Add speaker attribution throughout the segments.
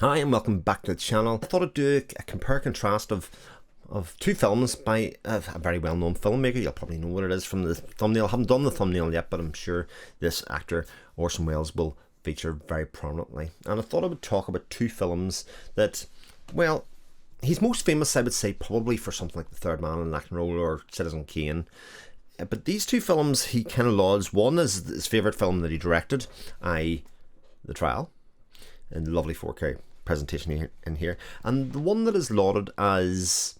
Speaker 1: Hi and welcome back to the channel. I thought I'd do a compare contrast of two films by a very well known filmmaker. You'll probably know what it is from the thumbnail. I haven't done the thumbnail yet, but I'm sure this actor Orson Welles will feature very prominently. And I thought I would talk about two films that, well, he's most famous, I would say, probably for something like The Third Man in an Acting Role or Citizen Kane. But these two films he kind of lauds. One is his favourite film that he directed, i.e. The Trial, in the lovely 4K presentation in here, and the one that is lauded as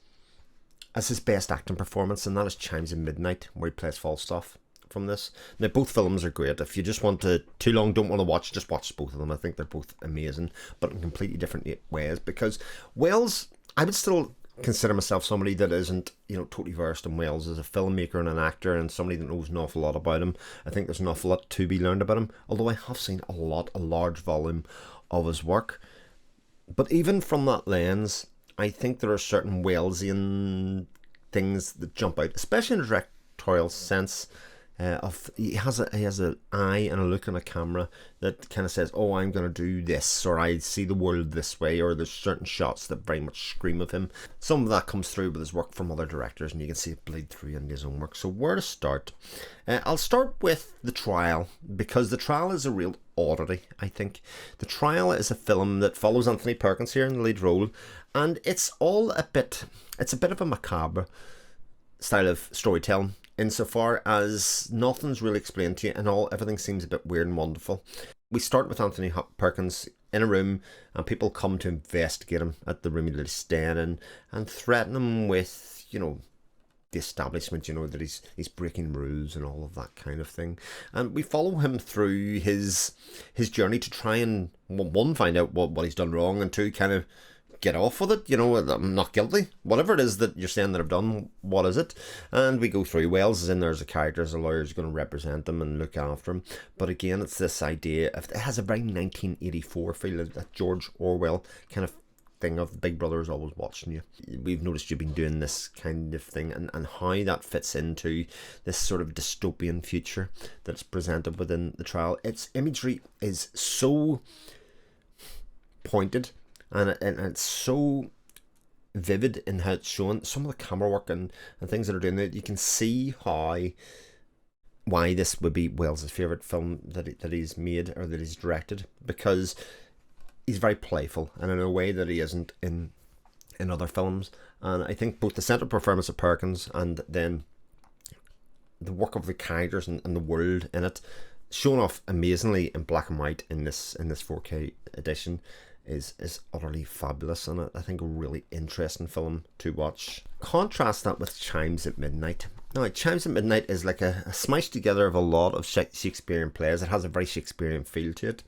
Speaker 1: his best acting performance, and that is Chimes of Midnight, where he plays Falstaff from this. Now both films are great. If you just want to too long, don't want to watch, just watch both of them. I think they're both amazing, but in completely different ways, because Welles, I would still consider myself somebody that isn't, totally versed in Welles as a filmmaker and an actor, and somebody that knows an awful lot about him. I think there's an awful lot to be learned about him, although I have seen a large volume of his work. But even from that lens, I think there are certain Wellesian things that jump out, especially in a directorial sense. He has an eye and a look on a camera that kind of says, "Oh, I'm going to do this," or "I see the world this way," or there's certain shots that very much scream of him. Some of that comes through with his work from other directors, and you can see it bleed through in his own work. So where to start? I'll start with The Trial, because The Trial is a real oddity, I think. The Trial is a film that follows Anthony Perkins here in the lead role, and it's a bit of a macabre style of storytelling, insofar as nothing's really explained to you, and everything seems a bit weird and wonderful. We start with Anthony Perkins in a room, and people come to investigate him at the room that he's staying in and threaten him with, the establishment, that he's breaking rules and all of that kind of thing. And we follow him through his journey to try and, one, find out what he's done wrong, and two, kind of get off with it. I'm not guilty. Whatever it is that you're saying that I've done, what is it? And we go through. Welles is in there as a character, as a lawyer who's going to represent him and look after him. But again, it's this idea of, it has a very 1984 feel, that George Orwell kind of thing of Big Brother is always watching you. We've noticed you've been doing this kind of thing, and how that fits into this sort of dystopian future that's presented within The Trial. Its imagery is so pointed, and it's so vivid in how it's shown. Some of the camera work and things that are doing that, you can see why this would be Welles' favourite film that he's made or that he's directed, because he's very playful, and in a way that he isn't in other films. And I think both the central performance of Perkins and then the work of the characters and the world in it, shown off amazingly in black and white in this 4K edition, is utterly fabulous, and I think a really interesting film to watch. Contrast that with Chimes at Midnight. Now, Chimes at Midnight is like a smash together of a lot of Shakespearean plays. It has a very Shakespearean feel to it.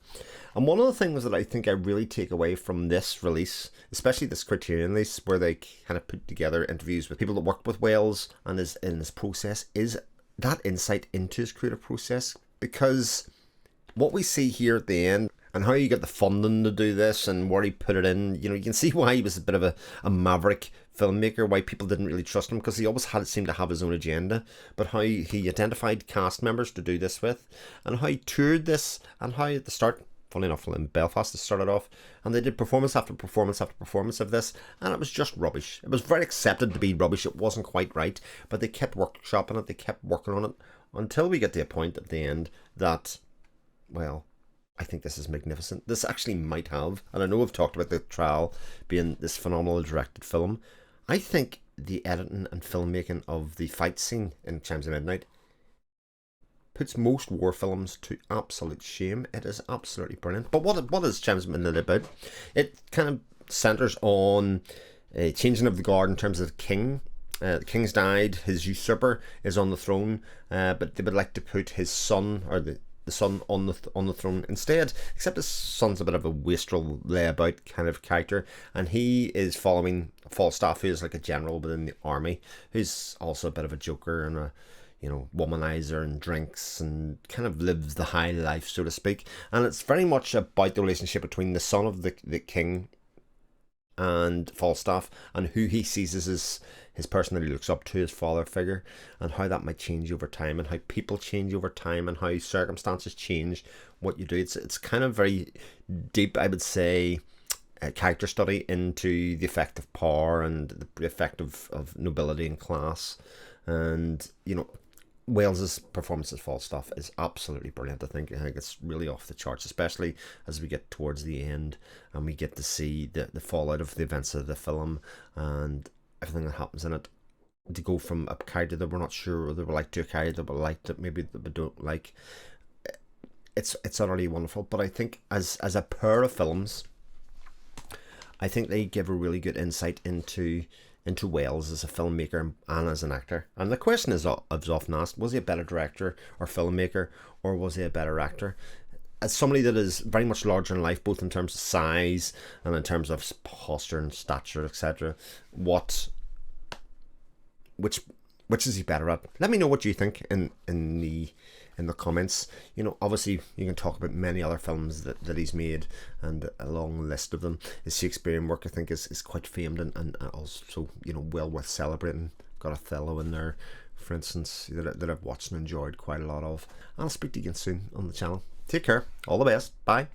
Speaker 1: And one of the things that I think I really take away from this release, especially this Criterion release, where they kind of put together interviews with people that worked with Welles and in this process, is that insight into his creative process. Because what we see here at the end, and how you get the funding to do this, and where he put it in, you can see why he was a bit of a maverick filmmaker, why people didn't really trust him, because he always seemed to have his own agenda. But how he identified cast members to do this with, and how he toured this, and how at the start, funny enough, in Belfast, it started off, and they did performance after performance after performance of this, and it was just rubbish. It was very accepted to be rubbish. It wasn't quite right, but they kept workshopping it, they kept working on it, until we get to a point at the end that, well, I think this is magnificent. This actually might have, and I know I've talked about The Trial being this phenomenal directed film, I think the editing and filmmaking of the fight scene in Chimes of Midnight puts most war films to absolute shame. It is absolutely brilliant. But what is Chimes of Midnight about? It kind of centres on a changing of the guard in terms of the king. The king's died, his usurper is on the throne, but they would like to put his son, or the son, on the throne instead, except his son's a bit of a wastrel layabout kind of character, and he is following Falstaff, who is like a general within the army, who's also a bit of a joker and a womanizer, and drinks and kind of lives the high life, so to speak. And it's very much about the relationship between the son of the king and Falstaff, and who he sees as his person that he looks up to, his father figure, and how that might change over time, and how people change over time, and how circumstances change what you do. It's kind of very deep, I would say, character study into the effect of power and the effect of nobility and class. And Wales's performance as Falstaff is absolutely brilliant. I think it's really off the charts, especially as we get towards the end and we get to see the fallout of the events of the film and everything that happens in it. To go from a character that we're not sure whether we like to a character that we like, that maybe that we don't like, it's utterly wonderful. But I think as a pair of films, I think they give a really good insight into Wales as a filmmaker and as an actor. And the question is often asked, was he a better director or filmmaker, or was he a better actor? As somebody that is very much larger in life, both in terms of size and in terms of posture and stature, etc., which is he better at? Let me know what you think in the comments. Obviously you can talk about many other films that he's made, and a long list of them. His Shakespearean work, I think, is quite famed and also well worth celebrating. Got Othello in there, for instance, that I've watched and enjoyed quite a lot of. I'll speak to you again soon on the channel. Take care. All the best. Bye.